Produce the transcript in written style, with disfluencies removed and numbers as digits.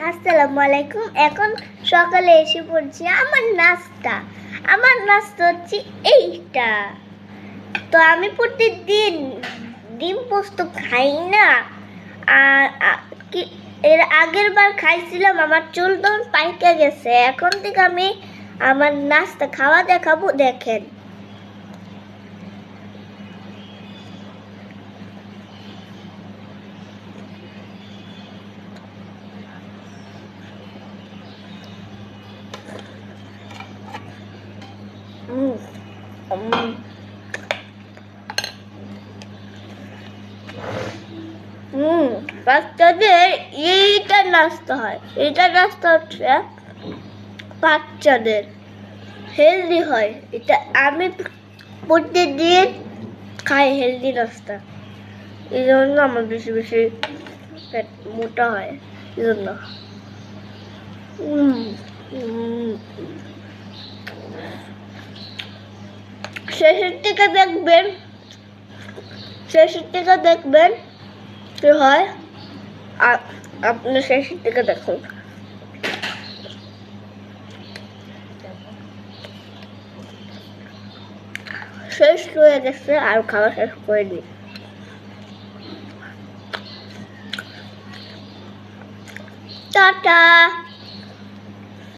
আসসালামু আলাইকুম। এখন সকালে এসে পড়ছি আমার নাস্তা হচ্ছে এইটা। তো আমি প্রতিদিন ডিম পোস্ত খাই না, আর কি এর আগের বার খাইছিলাম, আমার চুল তখন পাইকে গেছে। এখন থেকে আমি আমার নাস্তা খাওয়া দেখাবো, দেখেন। বাচ্চাদের এইটা নাস্তা হয়, এটা নাস্তা হচ্ছে বাচ্চাদের হেলদি হয়। এটা আমি প্রতিদিন খাই হেলদি নাস্তা, এই জন্য আমার বেশি বেশি পেট মোটা হয়, এই জন্য। শেষের থেকে দেখবেন কি হয়, আপনি শেষের থেকে দেখুন। শেষ হয়ে গেছে, আর খাওয়া শেষ করে দিই। টাটা।